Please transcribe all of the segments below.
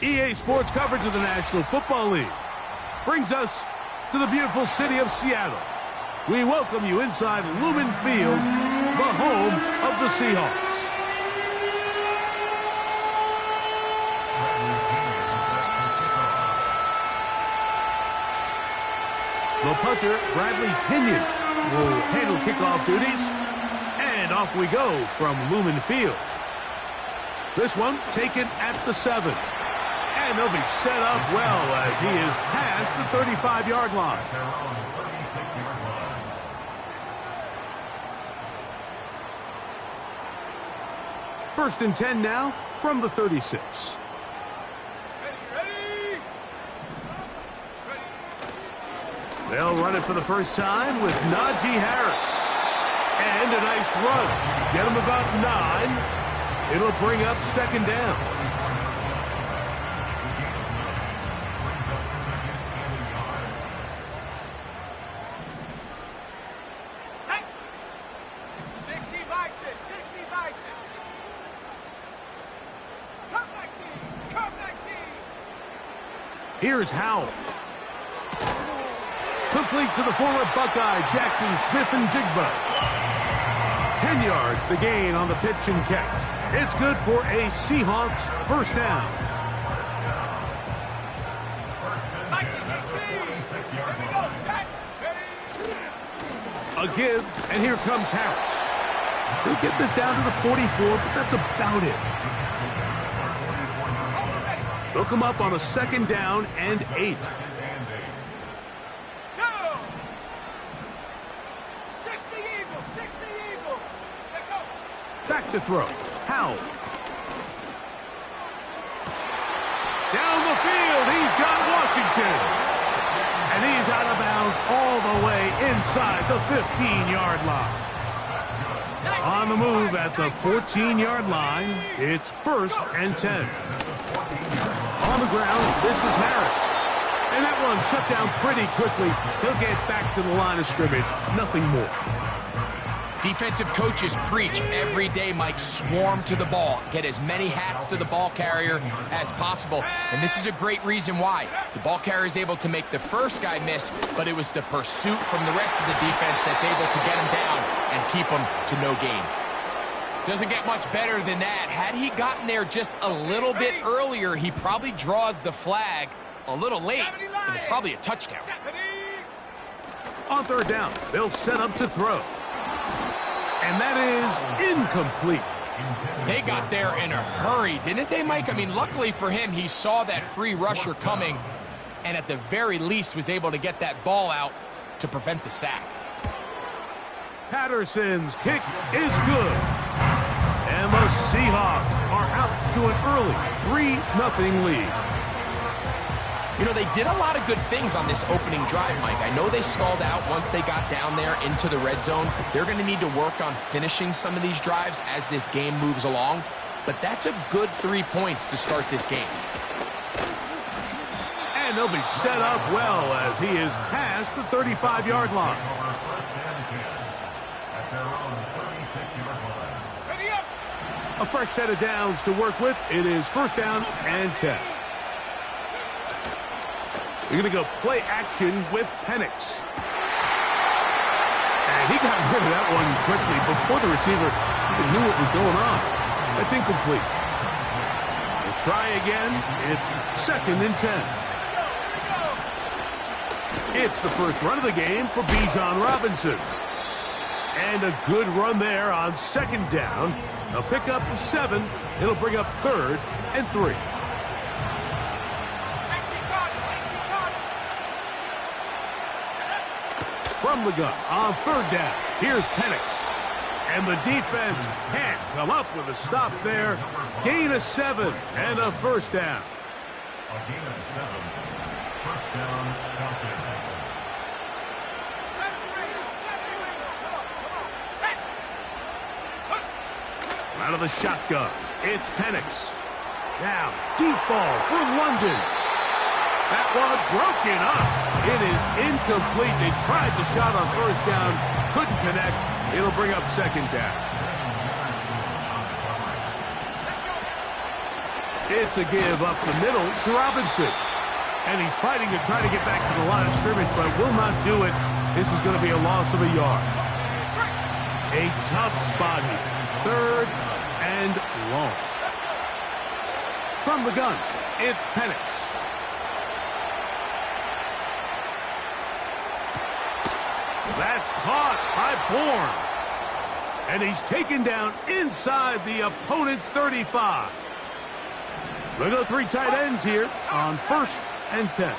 EA Sports coverage of the National Football League brings us to the beautiful city of Seattle. We welcome you inside Lumen Field, the home of the Seahawks. The punter, Bradley Pinion, will handle kickoff duties. And off we go from Lumen Field. This one taken at the 7. And they'll be set up well as he is past the 35-yard line. First and 10 now from the 36. They'll run it for the first time with Najee Harris. And a nice run. Get him about 9. It'll bring up second down. Here's Howell. Complete to the former Buckeye, Jackson Smith-Njigba. 10 yards the gain on the pitch and catch. It's good for a Seahawks first down. A give, and here comes Harris. He'll get this down to the 44, but that's about it. They'll come up on a second down and 8. Back to throw. Howell. Down the field, he's got Washington. And he's out of bounds all the way inside the 15-yard line. On the move at the 14-yard line, it's first and 10. On the ground, this is Harris. And that one shut down pretty quickly. He'll get back to the line of scrimmage. Nothing more. Defensive coaches preach every day, Mike, swarm to the ball. Get as many hats to the ball carrier as possible. And this is a great reason why. The ball carrier is able to make the first guy miss, but it was the pursuit from the rest of the defense that's able to get him down and keep him to no gain. Doesn't get much better than that. Had he gotten there just a little bit earlier, he probably draws the flag a little late, and it's probably a touchdown. On third down, they'll set up to throw. And that is incomplete. They got there in a hurry, didn't they, Mike? I mean, luckily for him, he saw that free rusher coming, and at the very least was able to get that ball out to prevent the sack. Patterson's kick is good. And the Seahawks are out to an early 3-0 lead. You know, they did a lot of good things on this opening drive, Mike. I know they stalled out once they got down there into the red zone. They're going to need to work on finishing some of these drives as this game moves along. But that's a good 3 points to start this game. And they'll be set up well as he is past the 35-yard line. A fresh set of downs to work with. It is first down and 10. You're going to go play action with Penix. And he got rid of that one quickly before the receiver even knew what was going on. That's incomplete. We'll try again. It's second and 10. It's the first run of the game for Bijan Robinson. And a good run there on second down. A pickup of 7. It'll bring up third and 3. From the gun on third down. Here's Penix. And the defense can't come up with a stop there. Gain of 7 and a first down. A gain of 7. First down, Falcons. Out of the shotgun, it's Penix. Now, deep ball for London. That one broken up. It is incomplete. They tried the shot on first down, couldn't connect. It'll bring up second down. It's a give up the middle to Robinson. And he's fighting to try to get back to the line of scrimmage, but will not do it. This is going to be a loss of a yard. A tough spot here. 3rd and long. From the gun, it's Penix. That's caught by Bourne. And he's taken down inside the opponent's 35. We'll go 3 tight ends here on 1st and 10.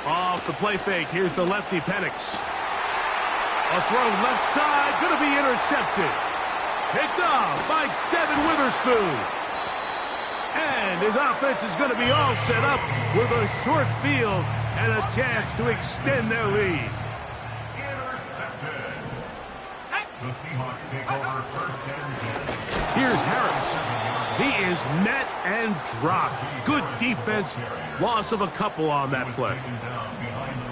Off the play fake, here's the lefty Penix. A throw left side, going to be intercepted. Picked off by Devin Witherspoon. And his offense is going to be all set up with a short field and a chance to extend their lead. Intercepted. The Seahawks take over 1st and 10. Here's Harris. He is met and dropped. Good defense. Loss of a couple on that play.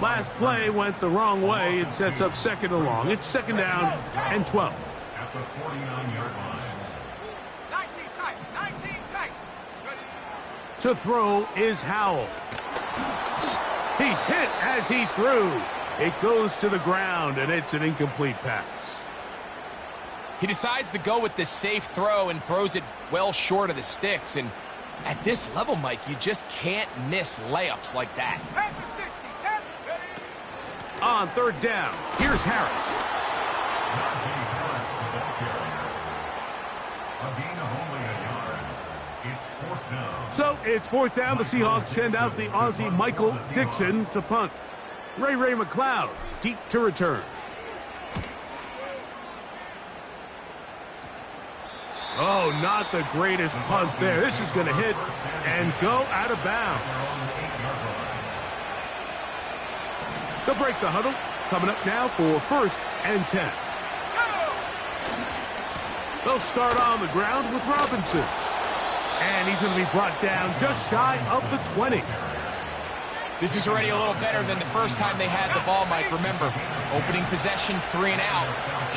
Last play went the wrong way. It sets up 2nd and long. It's 2nd down and 12. At the 49-yard line. 19 tight. 19 tight. To throw is Howell. He's hit as he threw. It goes to the ground, and it's an incomplete pass. He decides to go with the safe throw and throws it well short of the sticks. And at this level, Mike, you just can't miss layups like that. Head to 60. Head. Ready. On 3rd down, here's Harris. Najee Harris, the ball carrier. A gain of only a yard. It's 4th down. So it's 4th down. The Seahawks send out the Aussie Michael Dixon to punt. Ray McLeod deep to return. Oh, not the greatest punt there. This is going to hit and go out of bounds. They'll break the huddle. Coming up now for 1st and 10. They'll start on the ground with Robinson. And he's going to be brought down just shy of the 20. This is already a little better than the first time they had the ball, Mike. Remember, opening possession, 3 and out.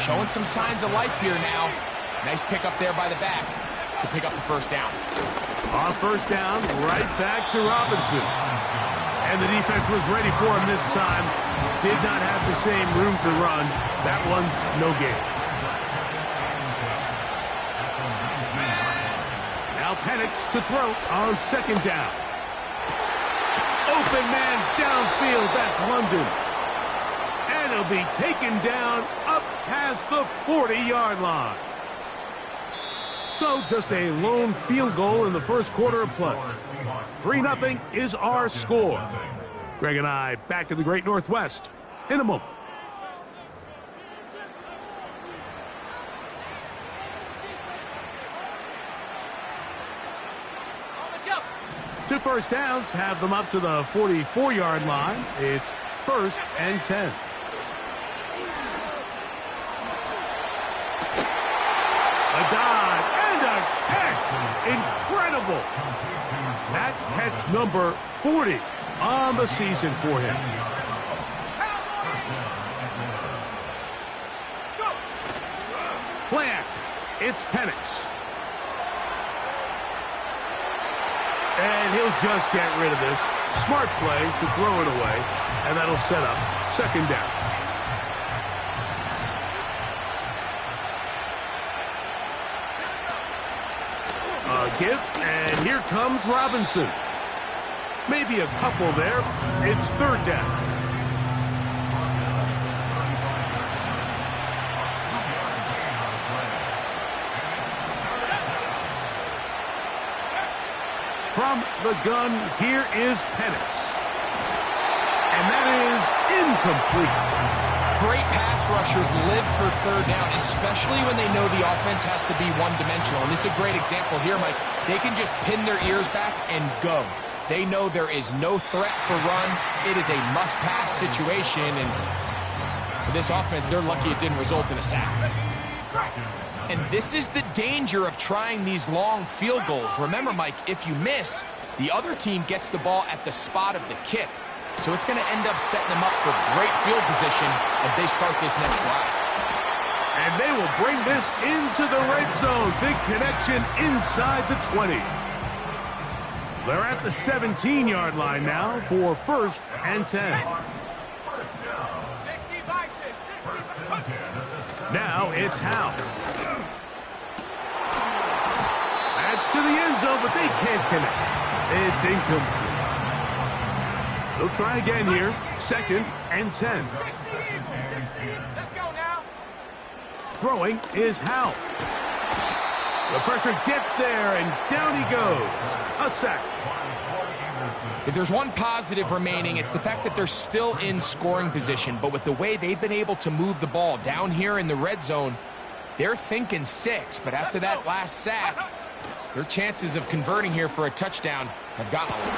Showing some signs of life here now. Nice pick up there by the back to pick up the 1st down. On 1st down, right back to Robinson. And the defense was ready for him this time. Did not have the same room to run. That one's no gain. Now Penix to throw on 2nd down. Open man downfield, that's London. And he'll be taken down up past the 40-yard line. So just a lone field goal in the 1st quarter of play. 3-0 is our score. Greg and I back in the Great Northwest in a moment. Two 1st downs have them up to the 44-yard line. It's 1st and 10. A dive and a catch. Incredible. That catch number 40 on the season for him. Play action. It's Penix. And he'll just get rid of this. Smart play to throw it away. And that'll set up 2nd down. A give, and here comes Robinson. Maybe a couple there. It's 3rd down. From the gun, here is Penix. And that is incomplete. Great pass rushers live for 3rd down, especially when they know the offense has to be one-dimensional. And this is a great example here, Mike. They can just pin their ears back and go. They know there is no threat for run. It is a must-pass situation, and for this offense, they're lucky it didn't result in a sack. And this is the danger of trying these long field goals. Remember, Mike, if you miss, the other team gets the ball at the spot of the kick. So it's going to end up setting them up for great field position as they start this next drive. And they will bring this into the red zone. Big connection inside the 20. They're at the 17-yard line now for 1st and 10. 60 by 6. 60 by... Now it's Howe. That's to the end zone, but they can't connect. It's incomplete. They'll try again here. 2nd and 10. 60 equals 60. Let's go now. Throwing is Howe. The pressure gets there, and down he goes. A sack. If there's one positive remaining, it's the fact that they're still in scoring position. But with the way they've been able to move the ball down here in the red zone, they're thinking 6. But after that last sack, their chances of converting here for a touchdown have gotten a little.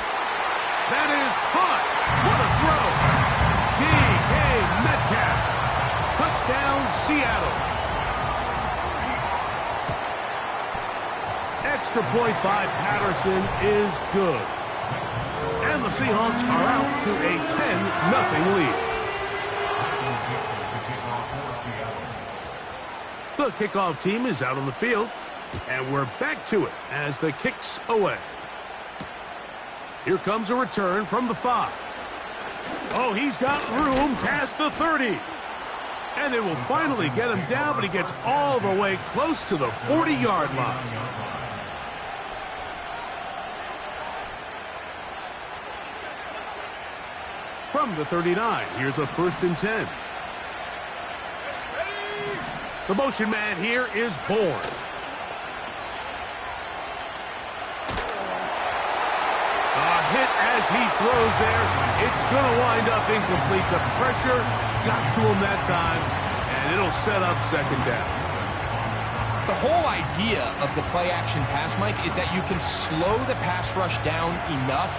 That is caught. What a throw. D.K. Metcalf. Touchdown, Seattle. Extra point by Patterson is good. And the Seahawks are out to a 10-0 lead. The kickoff team is out on the field, and we're back to it as the kick's away. Here comes a return from the 5. Oh, he's got room past the 30. And they will finally get him down, but he gets all the way close to the 40-yard line. From the 39, here's a 1st and 10. The motion man here is Bourne. A hit as he throws there. It's going to wind up incomplete. The pressure got to him that time, and it'll set up 2nd down. The whole idea of the play-action pass, Mike, is that you can slow the pass rush down enough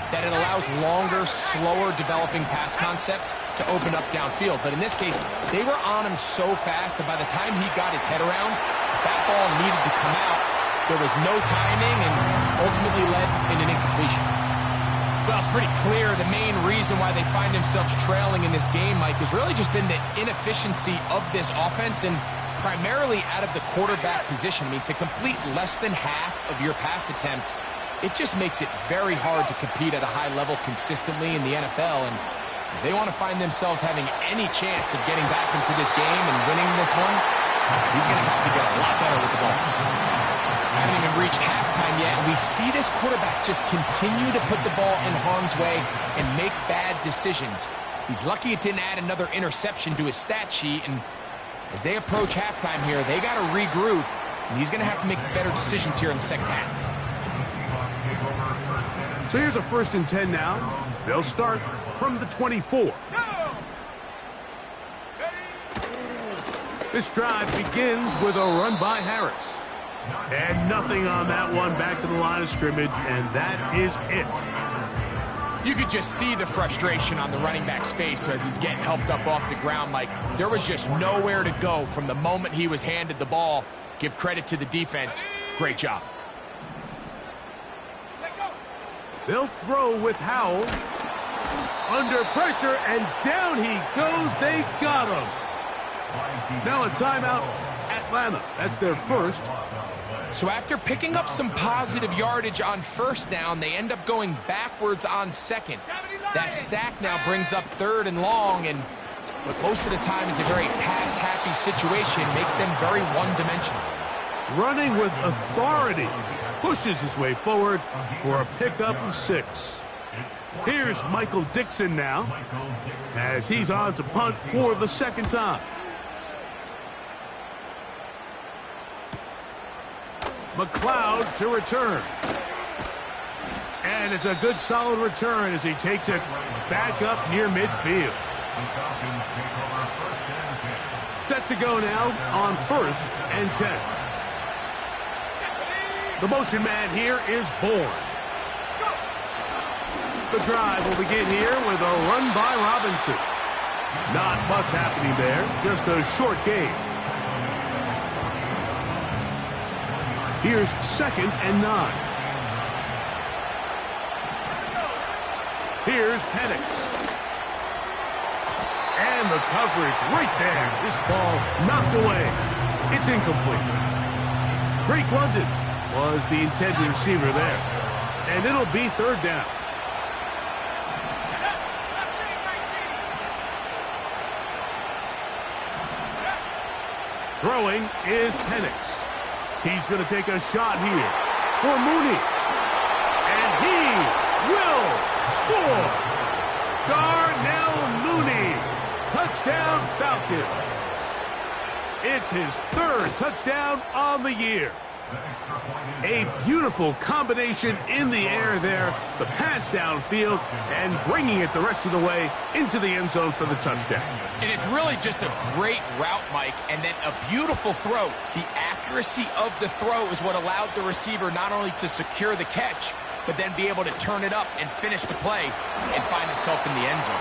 that it allows longer, slower developing pass concepts to open up downfield. But in this case, they were on him so fast that by the time he got his head around, that ball needed to come out. There was no timing and ultimately led in an incompletion. Well, it's pretty clear the main reason why they find themselves trailing in this game, Mike, has really just been the inefficiency of this offense and primarily out of the quarterback position. I mean, to complete less than half of your pass attempts, it just makes it very hard to compete at a high level consistently in the NFL. And if they want to find themselves having any chance of getting back into this game and winning this one, he's going to have to get a lot better with the ball. Haven't even reached halftime yet, and we see this quarterback just continue to put the ball in harm's way and make bad decisions. He's lucky it didn't add another interception to his stat sheet, and as they approach halftime here, they got to regroup, and he's going to have to make better decisions here in the 2nd half. So here's a 1st and 10 now. They'll start from the 24. This drive begins with a run by Harris. And nothing on that one, back to the line of scrimmage, and that is it. You could just see the frustration on the running back's face as he's getting helped up off the ground. Like, there was just nowhere to go from the moment he was handed the ball. Give credit to the defense. Great job. They'll throw with Howell. Under pressure, and down he goes. They got him. Now a timeout, Atlanta. That's their 1st. So after picking up some positive yardage on 1st down, they end up going backwards on 2nd. That sack now brings up 3rd and long, and what most of the time is a very pass-happy situation makes them very one-dimensional. Running with authority. Pushes his way forward for a pickup of 6. Here's Michael Dixon now, as he's on to punt for the 2nd time. McLeod to return. And it's a good solid return as he takes it back up near midfield. Set to go now on 1st and 10. The motion man here is Bourne. The drive will begin here with a run by Robinson. Not much happening there, just a short gain. Here's 2nd and 9. Here's Penix. And the coverage right there. This ball knocked away. It's incomplete. Drake London was the intended receiver there. And it'll be third down. Throwing is Penix. He's going to take a shot here for Mooney. And he will score. Darnell Mooney. Touchdown Falcons. It's his third touchdown on the year. A beautiful combination in the air there. The pass downfield and bringing it the rest of the way into the end zone for the touchdown. And it's really just a great route, Mike, and then a beautiful throw. The accuracy of the throw is what allowed the receiver not only to secure the catch, but then be able to turn it up and finish the play and find himself in the end zone.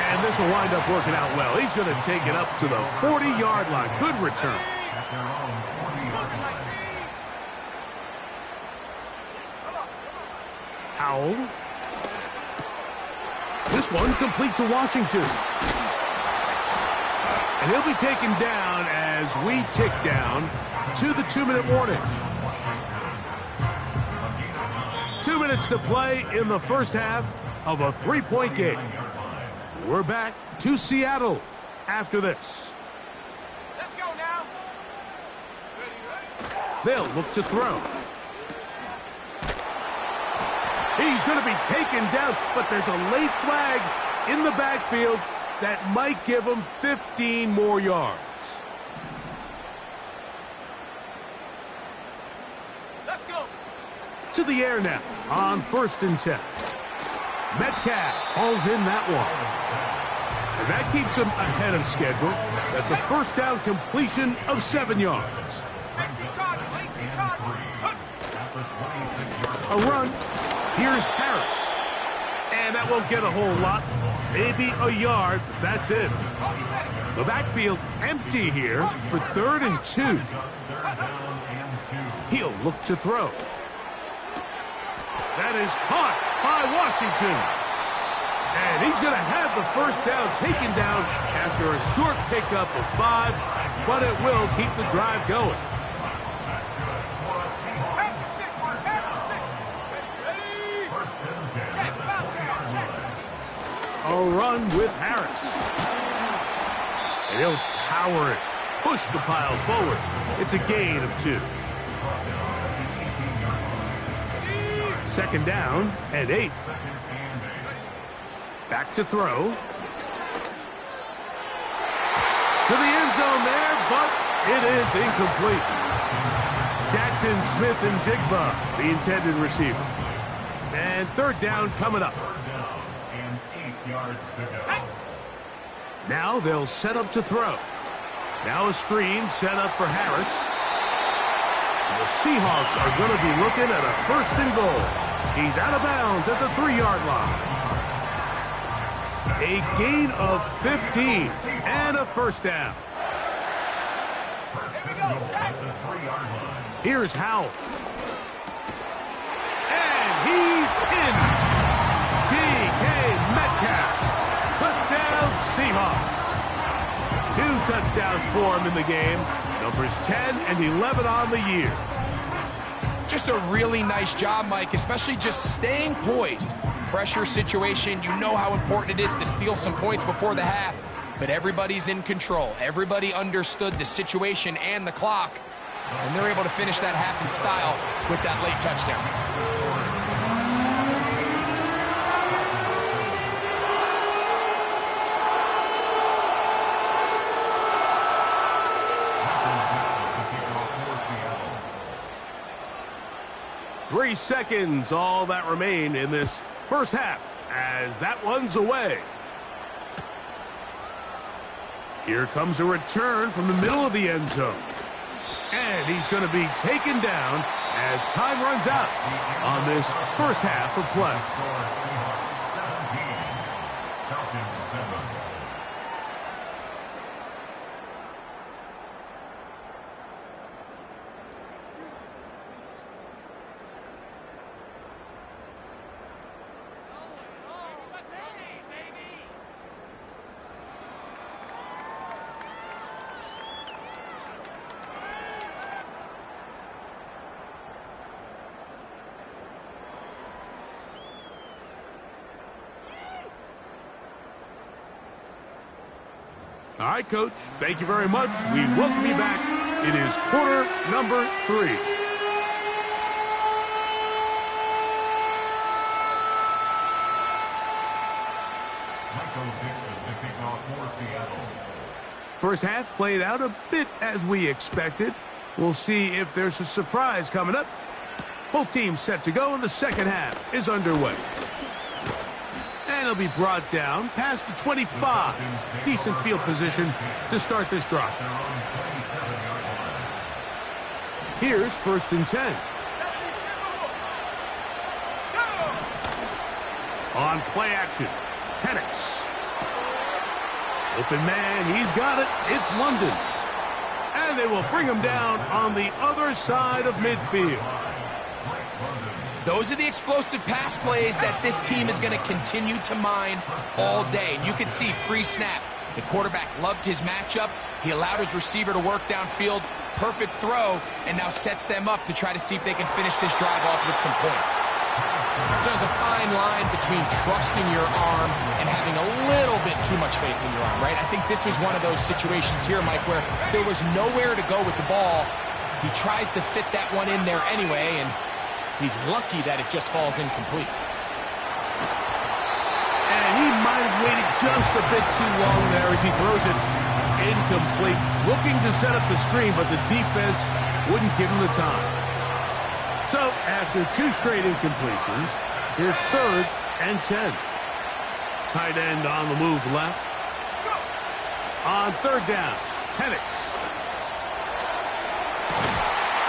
And this will wind up working out well. He's going to take it up to the 40-yard line. Good return. Howell. This one complete to Washington. And he'll be taken down as we tick down to the 2-minute warning. 2 minutes to play in the first half of a 3-point game. We're back to Seattle after this. Let's go now. They'll look to throw. He's going to be taken down, but there's a late flag in the backfield that might give him 15 more yards. Let's go. To the air now on 1st and 10. Metcalf hauls in that one. And that keeps him ahead of schedule. That's a first down completion of 7 yards. A run. Here's Harris. And that won't get a whole lot. Maybe a yard. That's it. The backfield empty here for 3rd and 2. He'll look to throw. That is caught by Washington. And he's going to have the first down taken down after a short pickup of 5, but it will keep the drive going. A run with Harris. And he'll power it. Push the pile forward. It's a gain of 2. 2nd down and 8. Back to throw. To the end zone there, but it is incomplete. Jackson, Smith, and Jigba, the intended receiver. And 3rd down coming up. Now they'll set up to throw. Now a screen set up for Harris. And the Seahawks are going to be looking at a 1st and goal. He's out of bounds at the 3-yard line. A gain of 15 and a first down. Here's Howell. And he's in. DK Metcalf. Touchdown Seahawks. 2 touchdowns for him in the game. Numbers 10 and 11 on the year. Just a really nice job, Mike, especially just staying poised. Pressure situation, you know how important it is to steal some points before the half, but everybody's in control. Everybody understood the situation and the clock, and they're able to finish that half in style with that late touchdown. Three seconds, all that remain in this first half, as that one's away. Here comes a return from the middle of the end zone. And he's going to be taken down as time runs out on this first half of play. All right, Coach. Thank you very much. We welcome you back. It is quarter number 3. First half played out a bit as we expected. We'll see if there's a surprise coming up. Both teams set to go, and the second half is underway. And it'll be brought down past the 25. Decent field position to start this drive. Here's 1st and 10. On play action, Penix. Open man, he's got it. It's London. And they will bring him down on the other side of midfield. Those are the explosive pass plays that this team is going to continue to mine all day. And you can see pre-snap, the quarterback loved his matchup. He allowed his receiver to work downfield. Perfect throw, and now sets them up to try to see if they can finish this drive off with some points. There's a fine line between trusting your arm and having a little bit too much faith in your arm, right? I think this was one of those situations here, Mike, where there was nowhere to go with the ball. He tries to fit that one in there anyway, and he's lucky that it just falls incomplete. And he might have waited just a bit too long there as he throws it incomplete. Looking to set up the screen, but the defense wouldn't give him the time. So, after 2 straight incompletions, here's 3rd and 10. Tight end on the move left. On 3rd down, Penix.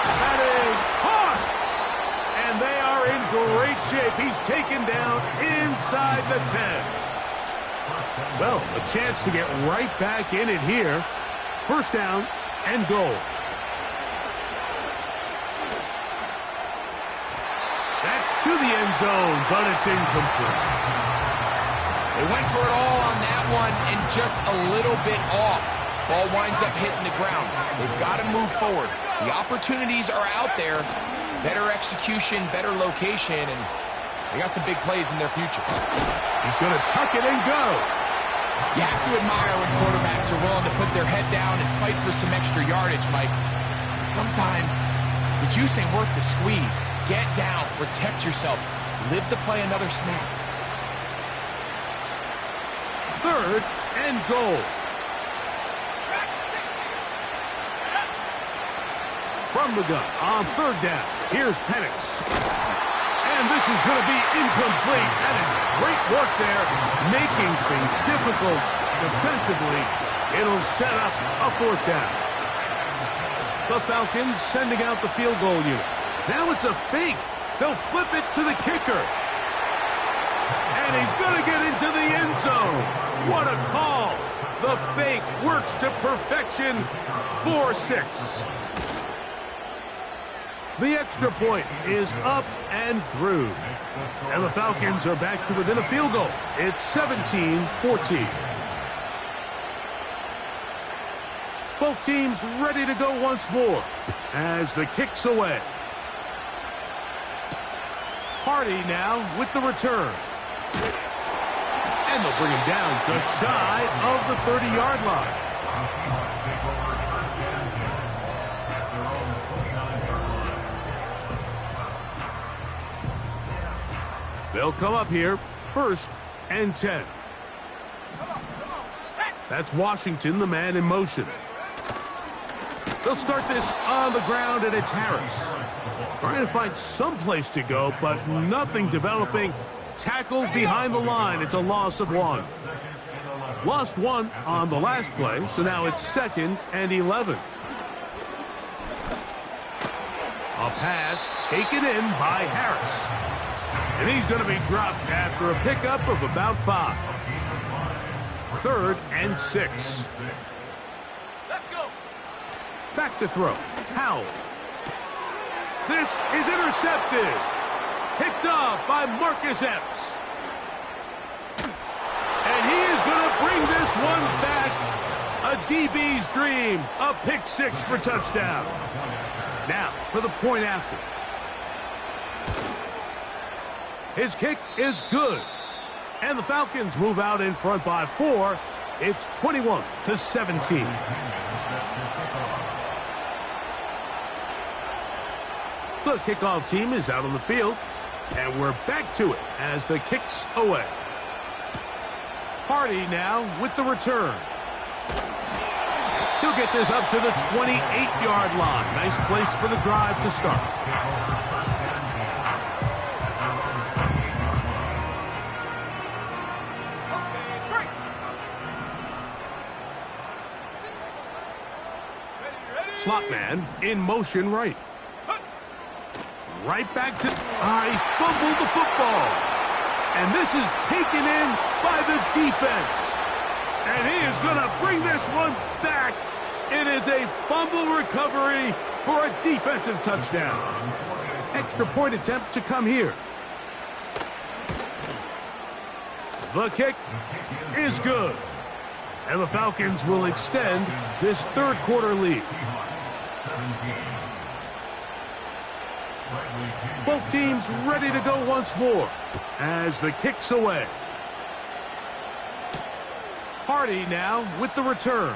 That is hard! And they are in great shape. He's taken down inside the 10. Well, a chance to get right back in it here. 1st down and goal. That's to the end zone, but it's incomplete. They went for it all on that one and just a little bit off. Ball winds up hitting the ground. They've got to move forward. The opportunities are out there. Better execution, better location, and they got some big plays in their future. He's going to tuck it and go. You have to admire when quarterbacks are willing to put their head down and fight for some extra yardage, Mike. Sometimes the juice ain't worth the squeeze. Get down, protect yourself, live to play another snap. 3rd and goal. From the gun on 3rd down, here's Penix. And this is going to be incomplete. That is great work there, making things difficult defensively. It'll set up a 4th down. The Falcons sending out the field goal unit. Now it's a fake. They'll flip it to the kicker. And he's going to get into the end zone. What a call. The fake works to perfection. 4-6. The extra point is up and through. And the Falcons are back to within a field goal. It's 17-14. Both teams ready to go once more as the kick's away. Hardy now with the return. And they'll bring him down just shy of the 30-yard line. They'll come up here, 1st and 10. That's Washington, the man in motion. They'll start this on the ground, and it's Harris. Trying to find some place to go, but nothing developing. Tackled behind the line. It's a loss of 1. Lost 1 on the last play, so now it's 2nd and 11. A pass taken in by Harris. And he's going to be dropped after a pickup of about 5. 3rd and 6. Let's go. Back to throw. Howell. This is intercepted. Picked off by Marcus Epps. And he is going to bring this one back. A DB's dream. A pick 6 for touchdown. Now for the point after. His kick is good. And the Falcons move out in front by 4 It's 21-17. The kickoff team is out on the field, and we're back to it as the kick's away. Hardy now with the return. He'll get this up to the 28-yard line. Nice place for the drive to start. Slot man in motion right. Right back to... he fumbled the football. And this is taken in by the defense. And he is going to bring this one back. It is a fumble recovery for a defensive touchdown. Extra point attempt to come here. The kick is good. And the Falcons will extend this third quarter lead. Both teams ready to go once more as the kick's away. Hardy now with the return.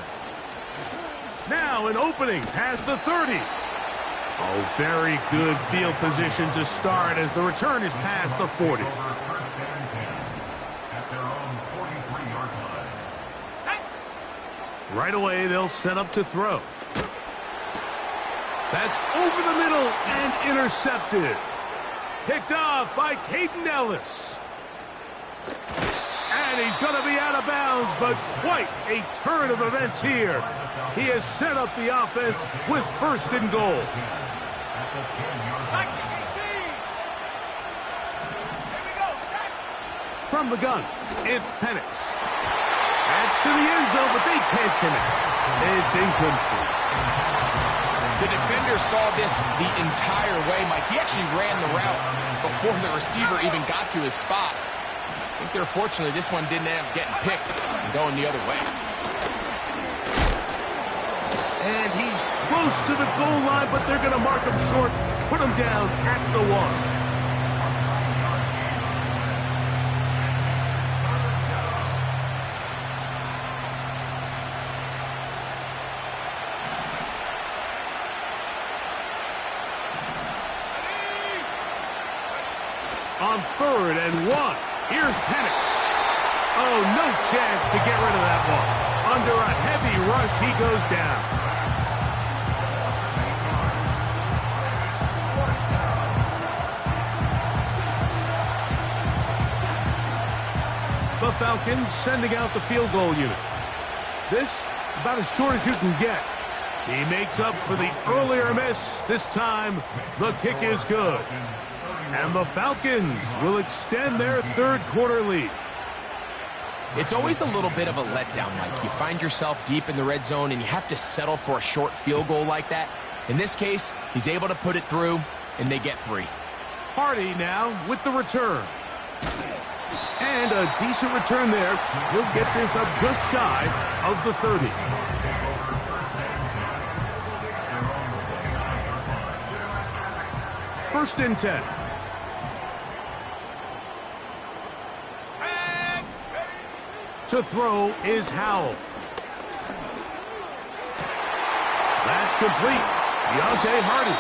Now an opening past the 30. Oh, very good field position to start as the return is past the 40. Right away, they'll set up to throw. That's over the middle and intercepted. Picked off by Caden Ellis. And he's going to be out of bounds, but quite a turn of events here. He has set up the offense with first and goal. From the gun, it's Penix. That's to the end zone, but they can't connect. It's incomplete. The defender saw this the entire way, Mike. He actually ran the route before the receiver even got to his spot. I think they're fortunately this one didn't end up getting picked and going the other way. And he's close to the goal line, but they're going to mark him short, put him down at the 1. On 3rd and 1, here's Penix. Oh, no chance to get rid of that one. Under a heavy rush, he goes down. The Falcons sending out the field goal unit. This, about as short as you can get. He makes up for the earlier miss. This time, the kick is good. And the Falcons will extend their third quarter lead. It's always a little bit of a letdown, Mike. You find yourself deep in the red zone and you have to settle for a short field goal like that. In this case, he's able to put it through, and they get 3. Hardy now with the return. And a decent return there. He'll get this up just shy of the 30. First and 10. To throw is Howell. That's complete. Deontay Hardy.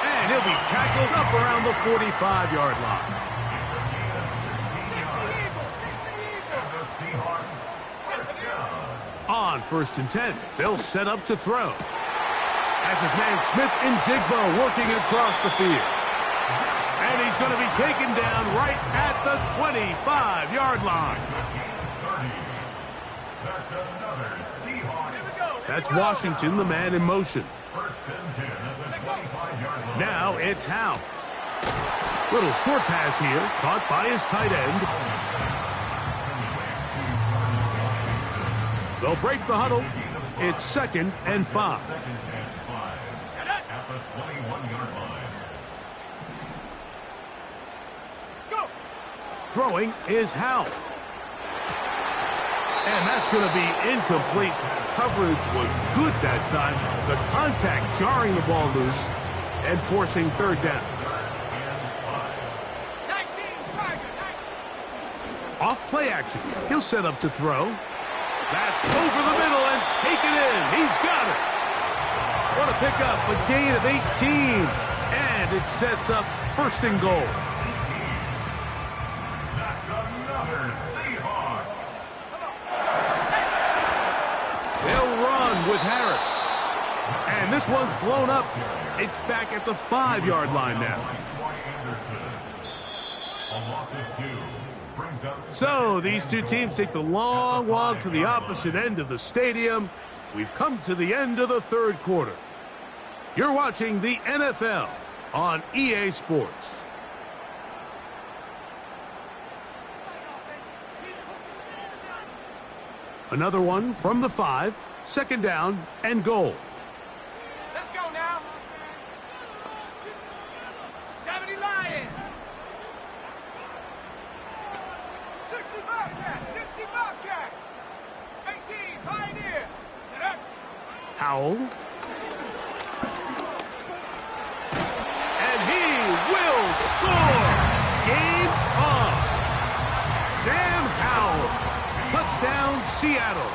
And he'll be tackled up around the 45-yard line. On 1st and 10, they'll set up to throw. As his man Smith and Jigbo working across the field. And he's going to be taken down right at the 25-yard line. That's Washington, the man in motion. Now it's Howe. Little short pass here, caught by his tight end. They'll break the huddle. It's 2nd and 5. Throwing is Howe. And that's going to be incomplete. Coverage was good that time. The contact jarring the ball loose and forcing 3rd down. Off play action. He'll set up to throw. That's over the middle and taken in. He's got it. What a pickup, a gain of 18. And it sets up first and goal. That's another Seahawks. They'll run with Harris. And this one's blown up. It's back at the 5-yard line now. A loss of 2 brings up. So these two teams take the long walk to the opposite end of the stadium. We've come to the end of the third quarter. You're watching the NFL on EA Sports. Another one from the 5, second down and goal. Let's go now. 70 Lions. 60 Bobcat. 60 Bobcat. 18 Pioneer. Howell. And he will score. Game on. Sam Howell. Touchdown, Seattle.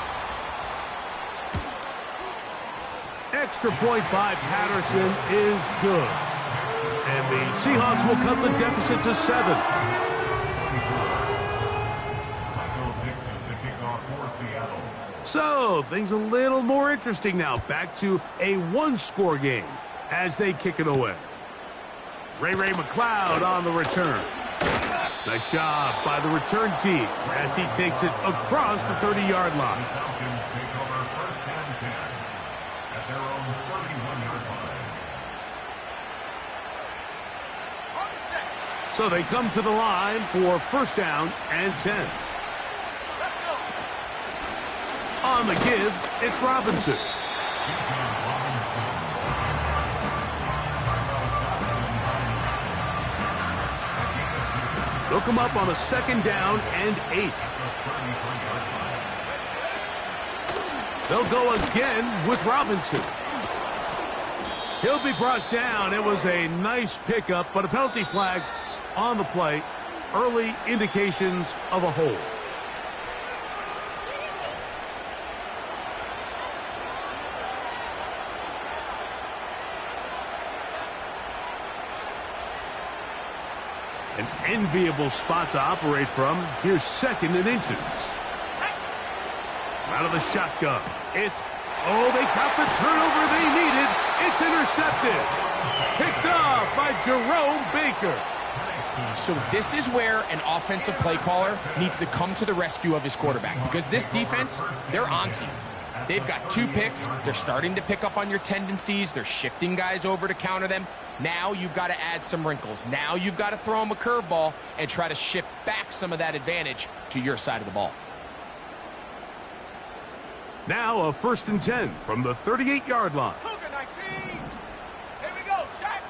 Extra point by Patterson is good. And the Seahawks will cut the deficit to 7. So, things a little more interesting now. Back to a one-score game as they kick it away. Ray McLeod on the return. Nice job by the return team as he takes it across the 30-yard line. Falcons take over first and 10 at their own 31-yard line. On the set. So they come to the line for first down and 10. Let's go. On the give, it's Robinson. They'll come up on a second down and 8. They'll go again with Robinson. He'll be brought down. It was a nice pickup, but a penalty flag on the play. Early indications of a hold. An enviable spot to operate from. Here's second and inches. Out of the shotgun. They got the turnover they needed. It's intercepted. Picked off by Jerome Baker. So this is where an offensive play caller needs to come to the rescue of his quarterback, because this defense, they're onto you. They've got 2 picks. They're starting to pick up on your tendencies. They're shifting guys over to counter them. Now you've got to add some wrinkles. Now you've got to throw them a curveball and try to shift back some of that advantage to your side of the ball. Now a first and 10 from the 38-yard line. Cougar 19. Here we go. Shaq.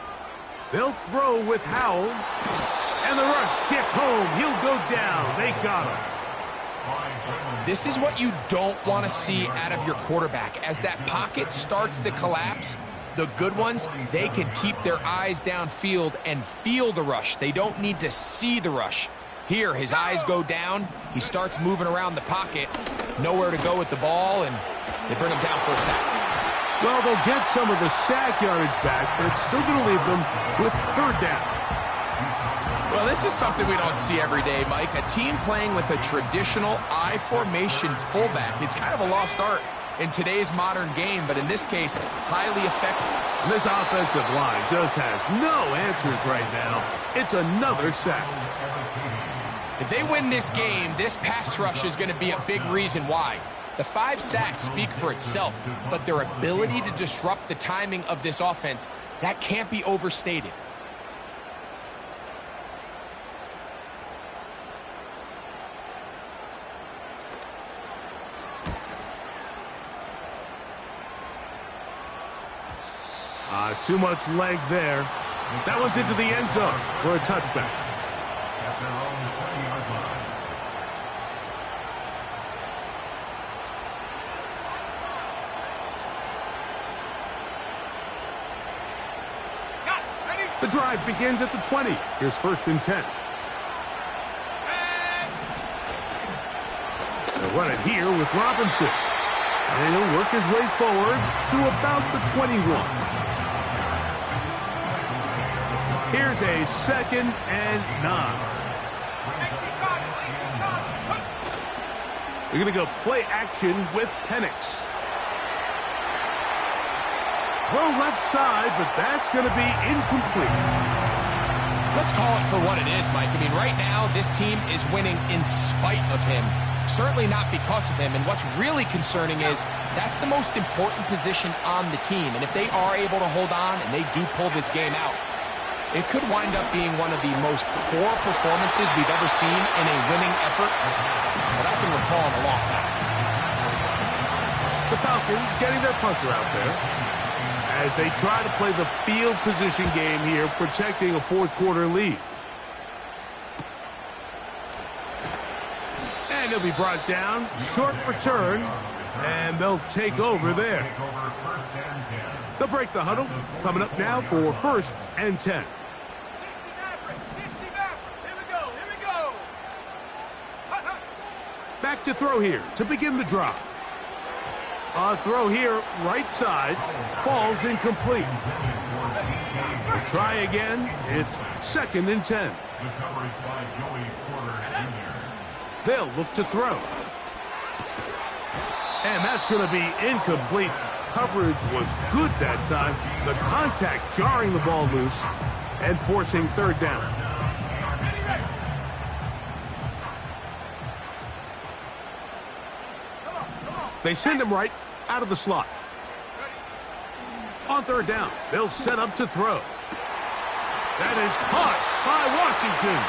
They'll throw with Howell. And the rush gets home. He'll go down. They got him. This is what you don't want to see out of your quarterback. As that pocket starts to collapse, the good ones, they can keep their eyes downfield and feel the rush. They don't need to see the rush. Here, his eyes go down. He starts moving around the pocket. Nowhere to go with the ball, and they bring him down for a sack. Well, they'll get some of the sack yardage back, but it's still going to leave them with third down. Well, this is something we don't see every day, Mike. A team playing with a traditional I formation fullback. It's kind of a lost art in today's modern game, but in this case, highly effective. This offensive line just has no answers right now. It's another sack. If they win this game, this pass rush is going to be a big reason why. The 5 sacks speak for itself, but their ability to disrupt the timing of this offense, that can't be overstated. Too much leg there. That one's into the end zone for a touchback. At their own 20-yard line. Got it. Ready. The drive begins at the 20. Here's first and 10. They'll They'll run it here with Robinson. And he'll work his way forward to about the 21. Here's a 2nd and 9. They're going to go play action with Penix. Throw left side, but that's going to be incomplete. Let's call it for what it is, Mike. I mean, right now, this team is winning in spite of him. Certainly not because of him. And what's really concerning is that's the most important position on the team. And if they are able to hold on and they do pull this game out, it could wind up being one of the most poor performances we've ever seen in a winning effort that I can recall in a long time. The Falcons getting their puncher out there as they try to play the field position game here, protecting a fourth-quarter lead. And he'll be brought down. Short return, and they'll take over there. They'll break the huddle. Coming up now for 1st and 10. 60 back. Here we go. Back to throw here to begin the drive. A throw here, right side, falls incomplete. We'll try again. It's 2nd and 10. They'll look to throw. And that's going to be incomplete. Coverage was good that time. The contact jarring the ball loose and forcing 3rd down. They send him right out of the slot. On 3rd down, they'll set up to throw. That is caught by Washington.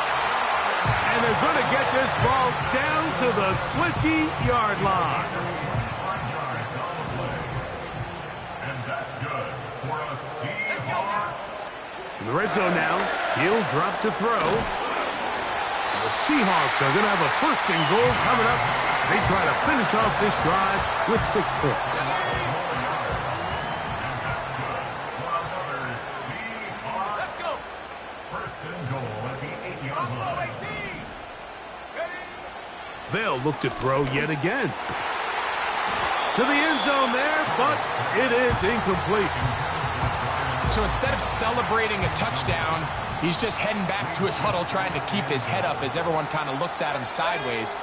And they're going to get this ball down to the 20-yard line. And that's good for a Seahawks. In the red zone now, he'll drop to throw. And the Seahawks are going to have a 1st and goal coming up. They try to finish off this drive with 6 points. Let's go. 1st and goal at the 8-yard line. They'll look to throw yet again. To the end zone there, but it is incomplete. So instead of celebrating a touchdown, he's just heading back to his huddle trying to keep his head up as everyone kind of looks at him sideways.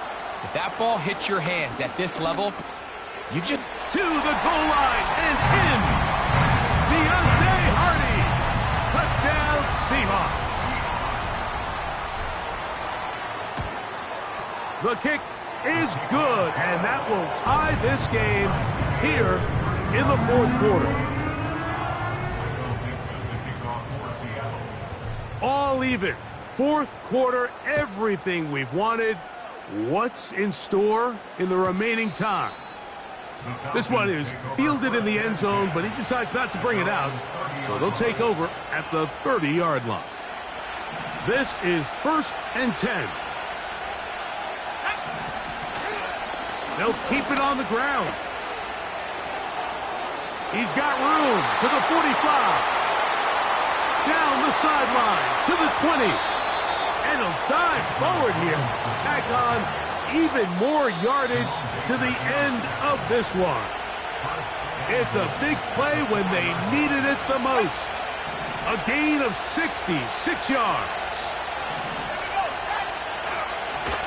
If that ball hits your hands at this level, you've just... To the goal line and in. Deontay Hardy. Touchdown Seahawks. The kick is good, and that will tie this game here in the 4th quarter. All even. 4th quarter, everything we've wanted. What's in store in the remaining time? This one is fielded in the end zone, but he decides not to bring it out, so they'll take over at the 30-yard line. This is 1st and 10. They'll keep it on the ground. He's got room to the 45. Down the sideline to the 20. And he'll dive forward here. Tack on even more yardage to the end of this one. It's a big play when they needed it the most. A gain of 66 yards.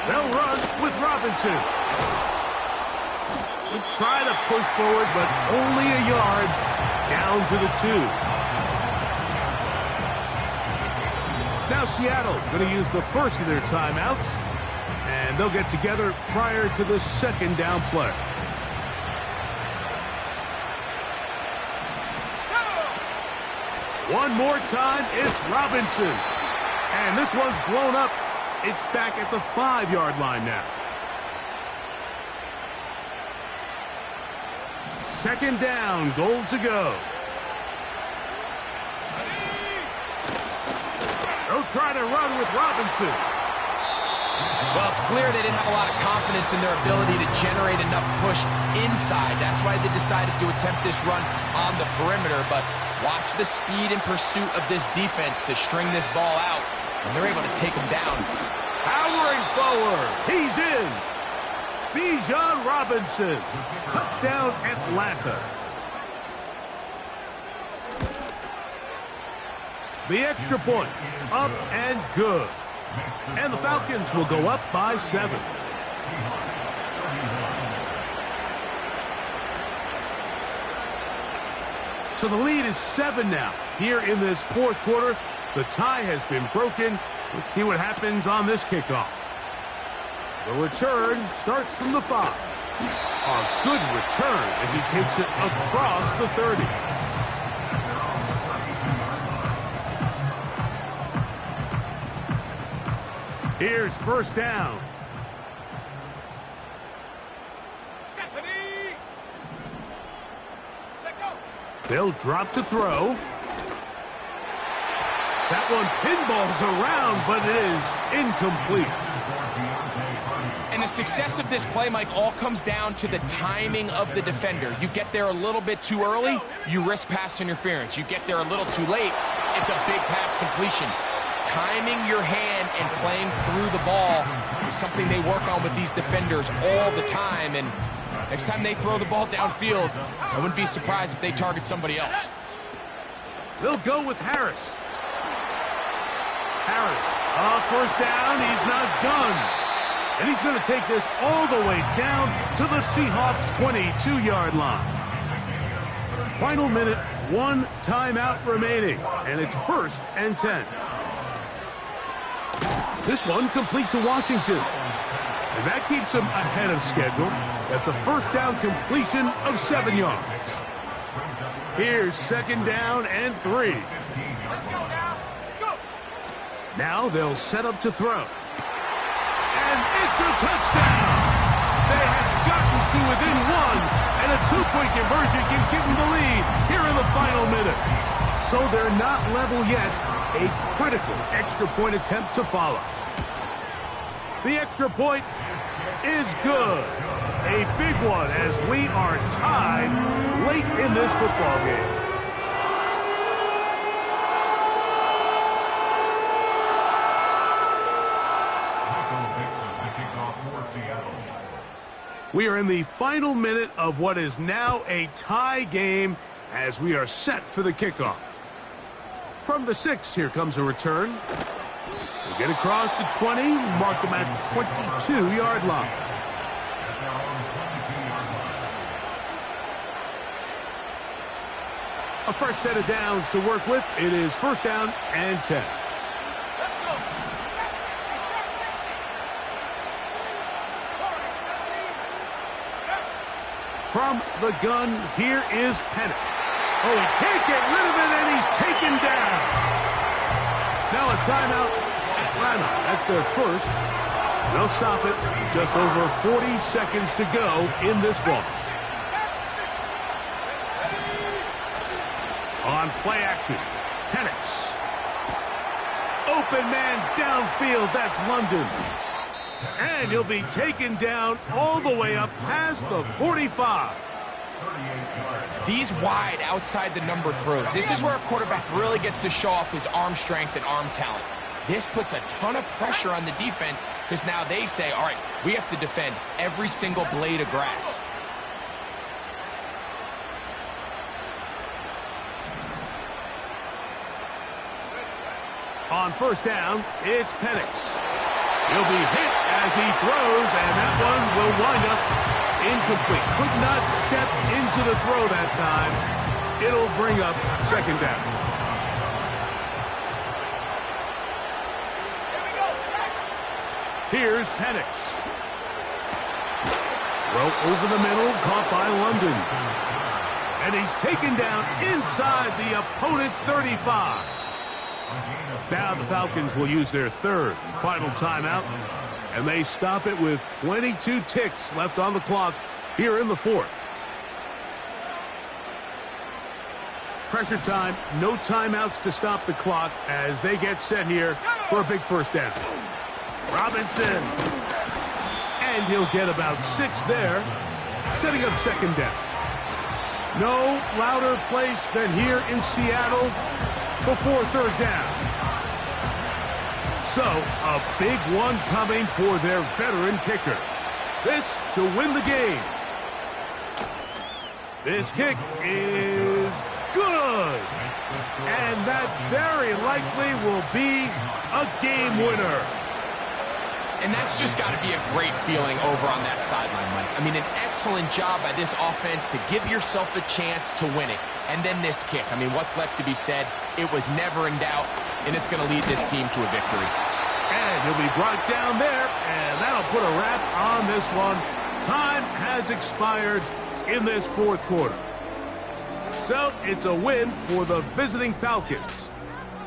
They'll run with Robinson. We try to push forward, but only a yard down to the 2. Now Seattle going to use the first of their timeouts, and they'll get together prior to the 2nd down play. One more time, it's Robinson. And this one's blown up. It's back at the 5-yard line now. 2nd down, goal to go. They'll try to run with Robinson. Well, it's clear they didn't have a lot of confidence in their ability to generate enough push inside. That's why they decided to attempt this run on the perimeter. But watch the speed and pursuit of this defense to string this ball out, and they're able to take him down. Powering forward. He's in. Bijan Robinson. Touchdown, Atlanta. The extra point, up and good. And the Falcons will go up by 7. So the lead is 7 now. Here in this fourth quarter, the tie has been broken. Let's see what happens on this kickoff. The return starts from the 5. A good return as he takes it across the 30. Here's first down. They'll drop to throw. That one pinballs around, but it is incomplete. And the success of this play, Mike, all comes down to the timing of the defender. You get there a little bit too early, you risk pass interference. You get there a little too late, it's a big pass completion. Timing your hand and playing through the ball is something they work on with these defenders all the time. And next time they throw the ball downfield, I wouldn't be surprised if they target somebody else. They'll go with Harris. Harris, first down, he's not done. And he's going to take this all the way down to the Seahawks' 22-yard line. Final minute, 1 timeout remaining, and it's 1st and 10. This one complete to Washington. And that keeps him ahead of schedule. That's a first down completion of 7 yards. Here's 2nd down and 3. Now they'll set up to throw. And it's a touchdown! They have gotten to within 1, and a 2-point conversion can give them the lead here in the final minute. So they're not level yet. A critical extra point attempt to follow. The extra point is good. A big one as we are tied late in this football game. We are in the final minute of what is now a tie game as we are set for the kickoff. From the 6, here comes a return. They get across the 20, mark them at the 22-yard line. A fresh set of downs to work with. It is 1st down and 10. From the gun, here is Penix. Oh, he can't get rid of it, and he's taken down. Now a timeout, Atlanta. That's their first. They'll stop it. Just over 40 seconds to go in this one. On play action, Penix. Open man downfield, that's London. And he'll be taken down all the way up past the 45. These wide outside the number throws. This is where a quarterback really gets to show off his arm strength and arm talent. This puts a ton of pressure on the defense because now they say, all right, we have to defend every single blade of grass. On first down, it's Penix. He'll be hit as he throws, and that one will wind up incomplete. Could not step into the throw that time. It'll bring up 2nd down. Here's Penix. Throw over the middle, caught by London. And he's taken down inside the opponent's 35. Now the Falcons will use their 3rd and final timeout, and they stop it with 22 ticks left on the clock here in the 4th. Pressure time, no timeouts to stop the clock as they get set here for a big first down. Robinson, and he'll get about 6 there, setting up 2nd down. No louder place than here in Seattle before 3rd down. So, a big one coming for their veteran kicker. This to win the game. This kick is good. And that very likely will be a game winner. And that's just got to be a great feeling over on that sideline, Mike. I mean, an excellent job by this offense to give yourself a chance to win it. And then this kick. I mean, what's left to be said? It was never in doubt, and it's going to lead this team to a victory. And he'll be brought down there, and that'll put a wrap on this one. Time has expired in this fourth quarter. So it's a win for the visiting Falcons.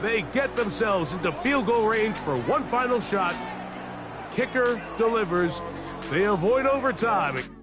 They get themselves into field goal range for one final shot. Kicker delivers. They avoid overtime.